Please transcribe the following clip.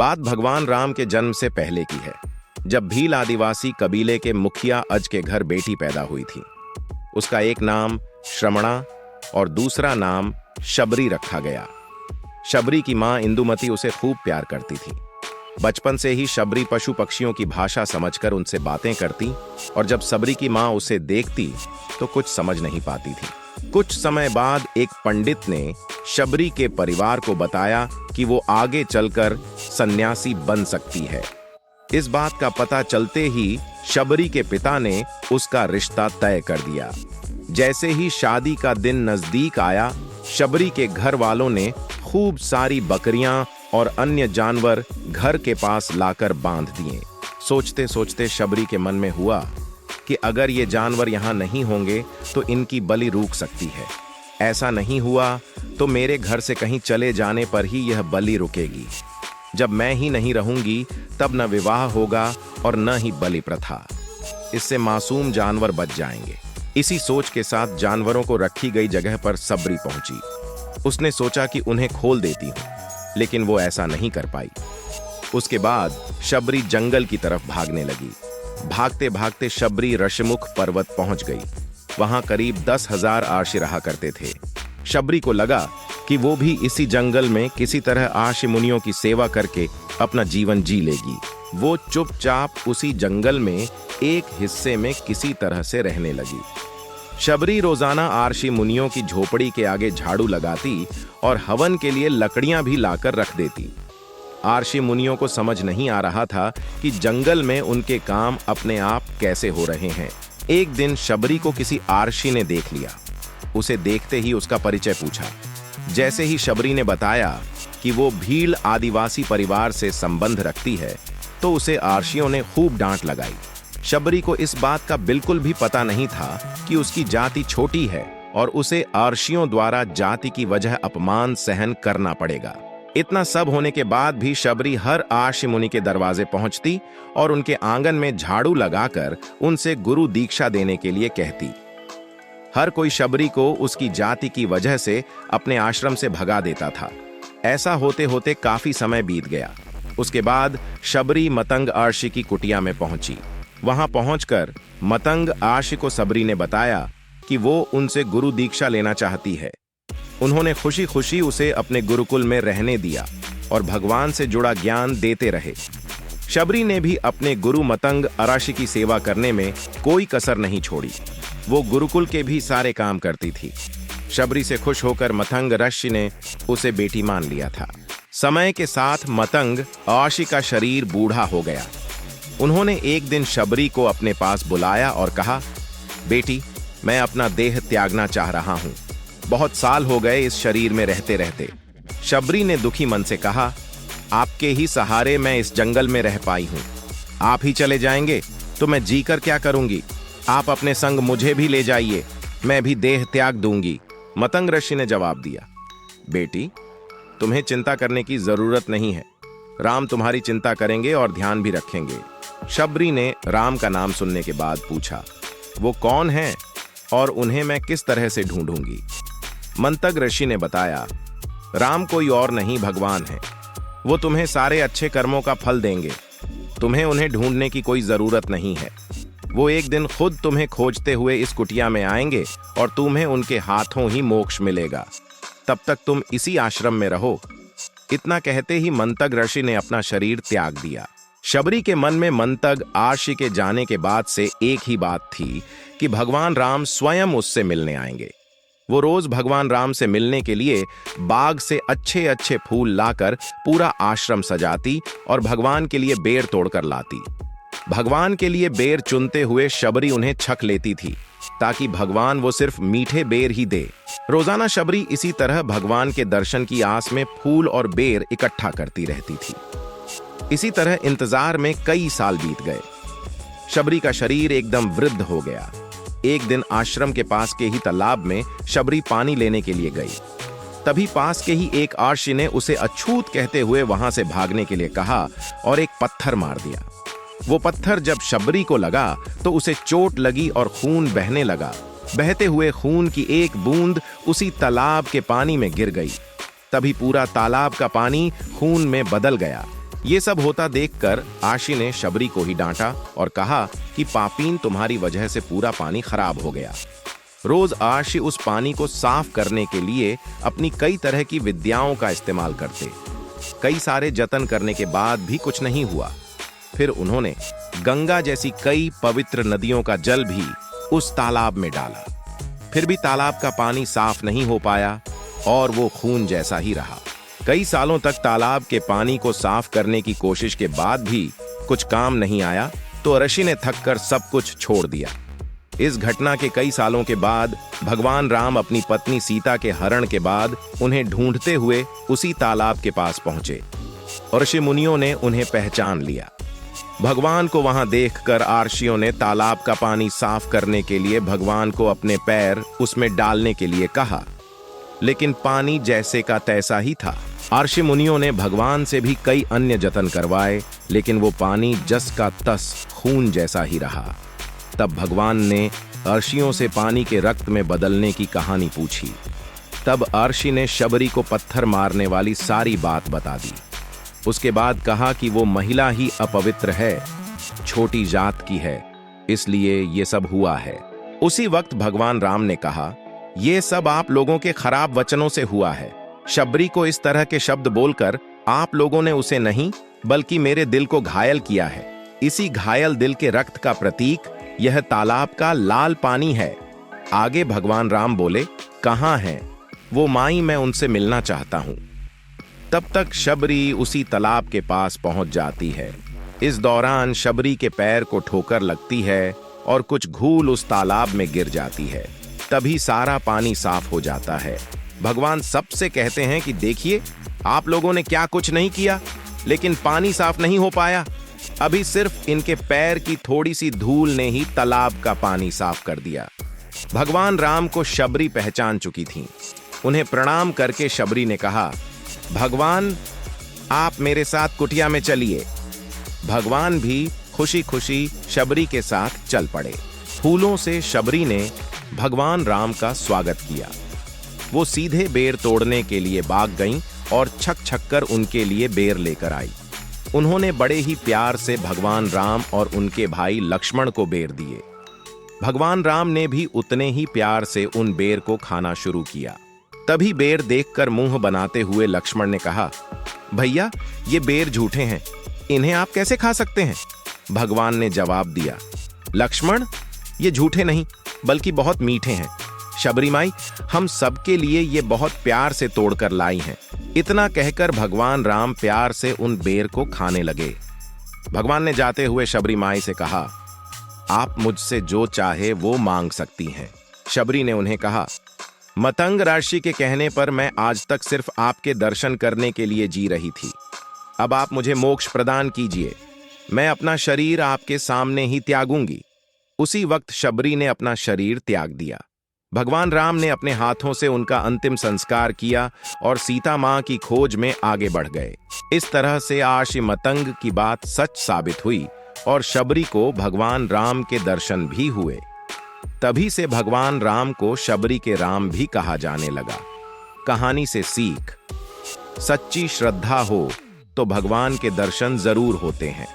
बात भगवान राम के जन्म से पहले की है, जब भील आदिवासी कबीले के मुखिया अज के घर बेटी पैदा हुई थी। उसका एक नाम श्रमणा और दूसरा नाम शबरी रखा गया। शबरी की मां इंदुमती उसे खूब प्यार करती थी। बचपन से ही शबरी पशु पक्षियों की भाषा समझकर उनसे बातें करती और जब शबरी की मां उसे देखती तो कुछ समझ नहीं पाती थी। कुछ समय बाद एक पंडित ने शबरी के परिवार को बताया कि वो आगे चलकर सन्यासी बन सकती है। इस बात का पता चलते ही शबरी के पिता ने उसका रिश्ता तय कर दिया। जैसे ही शादी का दिन नजदीक आया, शबरी के घर वालों ने खूब सारी बकरियां और अन्य जानवर घर के पास लाकर बांध दिए। सोचते सोचते शबरी के मन में हुआ कि अगर ये जानवर यहाँ नहीं होंगे तो इनकी बलि रुक सकती है। ऐसा नहीं हुआ तो मेरे घर से कहीं चले जाने पर ही यह बलि रुकेगी। जब मैं ही नहीं रहूंगी तब न विवाह होगा और न ही बलि प्रथा। इससे मासूम जानवर बच जाएंगे। इसी सोच के साथ जानवरों को रखी गई जगह पर शबरी पहुंची। उसने सोचा कि उन्हें खोल देती हूं, लेकिन वो ऐसा नहीं कर पाई। उसके बाद शबरी जंगल की तरफ भागने लगी। भागते भागते शबरी ऋषिमुख पर्वत पहुंच गई। वहां करीब 10,000 आर्षि रहा करते थे। शबरी को लगा कि वो भी इसी जंगल में किसी तरह आर्षि मुनियों की सेवा करके अपना जीवन जी लेगी। वो चुपचाप उसी जंगल में एक हिस्से में किसी तरह से रहने लगी। शबरी रोजाना आर्षि मुनियों की झोपड़ी के आगे झाड़ू लगाती और हवन के लिए लकड़ियां भी लाकर रख देती। आर्षि मुनियों को समझ नहीं आ रहा था कि जंगल में उनके काम अपने आप कैसे हो रहे हैं। एक दिन शबरी को किसी आर्षि ने देख लिया। उसे देखते ही उसका परिचय पूछा। जैसे ही शबरी ने बताया कि वो भील आदिवासी परिवार से संबंध रखती है तो उसे आर्षियों ने खूब डांट लगाई। शबरी को इस बात का बिल्कुल भी पता नहीं था कि उसकी जाति छोटी है और उसे आर्षियों द्वारा जाति की वजह अपमान सहन करना पड़ेगा। इतना सब होने के बाद भी शबरी हर आर्षि मुनि के दरवाजे पहुंचती और उनके आंगन में झाड़ू लगाकर उनसे गुरु दीक्षा देने के लिए कहती। हर कोई शबरी को उसकी जाति की वजह से अपने आश्रम से भगा देता था। ऐसा होते होते काफी समय बीत गया। उसके बाद शबरी मतंग आर्षि की कुटिया में पहुंची। वहां पहुंचकर मतंग आर्षि को शबरी ने बताया कि वो उनसे गुरु दीक्षा लेना चाहती है। उन्होंने खुशी खुशी उसे अपने गुरुकुल में रहने दिया और भगवान से जुड़ा ज्ञान देते रहे। शबरी ने भी अपने गुरु मतंग आर्षि की सेवा करने में कोई कसर नहीं छोड़ी। वो गुरुकुल के भी सारे काम करती थी। शबरी से खुश होकर मतंग ऋषि ने उसे बेटी मान लिया था। समय के साथ मतंग आर्षि का शरीर बूढ़ा हो गया। उन्होंने एक दिन शबरी को अपने पास बुलाया और कहा, बेटी, मैं अपना देह त्यागना चाह रहा हूं। बहुत साल हो गए इस शरीर में रहते रहते। शबरी ने दुखी मन से कहा, आपके ही सहारे मैं इस जंगल में रह पाई हूं। आप ही चले जाएंगे तो मैं जीकर क्या करूंगी? आप अपने संग मुझे भी ले जाइए, मैं भी देह त्याग दूंगी। मतंग ऋषि ने जवाब दिया, बेटी, तुम्हें चिंता करने की जरूरत नहीं है। राम तुम्हारी चिंता करेंगे और ध्यान भी रखेंगे। शबरी ने राम का नाम सुनने के बाद पूछा, वो कौन है और उन्हें मैं किस तरह से ढूंढूंगी? मंतग ऋषि ने बताया, राम कोई और नहीं भगवान है। वो तुम्हें सारे अच्छे कर्मों का फल देंगे। तुम्हें उन्हें ढूंढने की कोई जरूरत नहीं है। वो एक दिन खुद तुम्हें खोजते हुए इस कुटिया में आएंगे और तुम्हें उनके हाथों ही मोक्ष मिलेगा। तब तक तुम इसी आश्रम में रहो। इतना कहते ही मंतग ऋषि ने अपना शरीर त्याग दिया। शबरी के मन में मंतग आर्षि के जाने के बाद से एक ही बात थी कि भगवान राम स्वयं उससे मिलने आएंगे। वो रोज भगवान राम से मिलने के लिए बाग से अच्छे अच्छे फूल लाकर पूरा आश्रम सजाती और भगवान के लिए बेर तोड़कर लाती। भगवान के लिए बेर चुनते हुए शबरी उन्हें छक लेती थी ताकि भगवान वो सिर्फ मीठे बेर ही दे। रोजाना शबरी इसी तरह भगवान के दर्शन की आस में फूल और बेर इकट्ठा करती रहती थी। इसी तरह इंतजार में कई साल बीत गए। शबरी का शरीर एकदम वृद्ध हो गया। एक दिन आश्रम के पास के ही तालाब में शबरी पानी लेने के लिए गई। तभी पास के ही एक आर्षि ने उसे अछूत कहते हुए वहां से भागने के लिए कहा और एक पत्थर मार दिया। वो पत्थर जब शबरी को लगा तो उसे चोट लगी और खून बहने लगा। बहते हुए खून की एक बूंद उसी तालाब के पानी में गिर गई। तभी पूरा तालाब का पानी खून में बदल गया। ये सब होता देखकर आशी ने शबरी को ही डांटा और कहा कि पापीन, तुम्हारी वजह से पूरा पानी खराब हो गया। रोज आशी उस पानी को साफ करने के लिए अपनी कई तरह की विद्याओं का इस्तेमाल करते। कई सारे जतन करने के बाद भी कुछ नहीं हुआ। फिर उन्होंने गंगा जैसी कई पवित्र नदियों का जल भी उस तालाब में डाला, फिर भी तालाब का पानी साफ नहीं हो पाया और वो खून जैसा ही रहा। कई सालों तक तालाब के पानी को साफ करने की कोशिश के बाद भी कुछ काम नहीं आया तो ऋषि ने थककर सब कुछ छोड़ दिया। इस घटना के कई सालों के बाद भगवान राम अपनी पत्नी सीता के हरण के बाद उन्हें ढूंढते हुए उसी तालाब के पास पहुंचे और ऋषि मुनियों ने उन्हें पहचान लिया। भगवान को वहां देखकर आर्षियों ने तालाब का पानी साफ करने के लिए भगवान को अपने पैर उसमें डालने के लिए कहा, लेकिन पानी जैसे का तैसा ही था। आर्षि मुनियों ने भगवान से भी कई अन्य जतन करवाए, लेकिन वो पानी जस का तस खून जैसा ही रहा। तब भगवान ने अर्षियों से पानी के रक्त में बदलने की कहानी पूछी। तब अर्षि ने शबरी को पत्थर मारने वाली सारी बात बता दी। उसके बाद कहा कि वो महिला ही अपवित्र है, छोटी जात की है, इसलिए ये सब हुआ है। उसी वक्त भगवान राम ने कहा, ये सब आप लोगों के खराब वचनों से हुआ है। शबरी को इस तरह के शब्द बोलकर आप लोगों ने उसे नहीं बल्कि मेरे दिल को घायल किया है। इसी घायल दिल के रक्त का प्रतीक यह तालाब का लाल पानी है। आगे भगवान राम बोले, कहाँ हैं वो माई, मैं उनसे मिलना चाहता हूं। तब तक शबरी उसी तालाब के पास पहुंच जाती है। इस दौरान शबरी के पैर को ठोकर लगती है और कुछ घूल उस तालाब में गिर जाती है। तभी सारा पानी साफ हो जाता है। भगवान सबसे कहते हैं कि देखिए, आप लोगों ने क्या कुछ नहीं किया, लेकिन पानी साफ नहीं हो पाया। अभी सिर्फ इनके पैर की थोड़ी सी धूल ने ही तालाब का पानी साफ कर दिया। भगवान राम को शबरी पहचान चुकी थी। उन्हें प्रणाम करके शबरी ने कहा, भगवान, आप मेरे साथ कुटिया में चलिए। भगवान भी खुशी खुशी शबरी के साथ चल पड़े। फूलों से शबरी ने भगवान राम का स्वागत किया। वो सीधे बेर तोड़ने के लिए भाग गईं और छक छक कर उनके लिए बेर लेकर आई। उन्होंने बड़े ही प्यार से भगवान राम और उनके भाई लक्ष्मण को बेर दिए। भगवान राम ने भी उतने ही प्यार से उन बेर को खाना शुरू किया। तभी बेर देखकर मुंह बनाते हुए लक्ष्मण ने कहा, भैया, ये बेर झूठे हैं, इन्हें आप कैसे खा सकते हैं? भगवान ने जवाब दिया, लक्ष्मण, ये झूठे नहीं बल्कि बहुत मीठे हैं। शबरी माई, हम सबके लिए ये बहुत प्यार से तोड़कर लाई हैं। इतना कहकर भगवान राम प्यार से उन बेर को खाने लगे। भगवान ने जाते हुए शबरी माई से कहा, आप मुझसे जो चाहे वो मांग सकती हैं। शबरी ने उन्हें कहा, मतंग ऋषि के कहने पर मैं आज तक सिर्फ आपके दर्शन करने के लिए जी रही थी। अब आप मुझे मोक्ष प्रदान कीजिए। मैं अपना शरीर आपके सामने ही त्यागूंगी। उसी वक्त शबरी ने अपना शरीर त्याग दिया। भगवान राम ने अपने हाथों से उनका अंतिम संस्कार किया और सीता मां की खोज में आगे बढ़ गए। इस तरह से आशी मतंग की बात सच साबित हुई और शबरी को भगवान राम के दर्शन भी हुए। तभी से भगवान राम को शबरी के राम भी कहा जाने लगा। कहानी से सीख, सच्ची श्रद्धा हो तो भगवान के दर्शन जरूर होते हैं।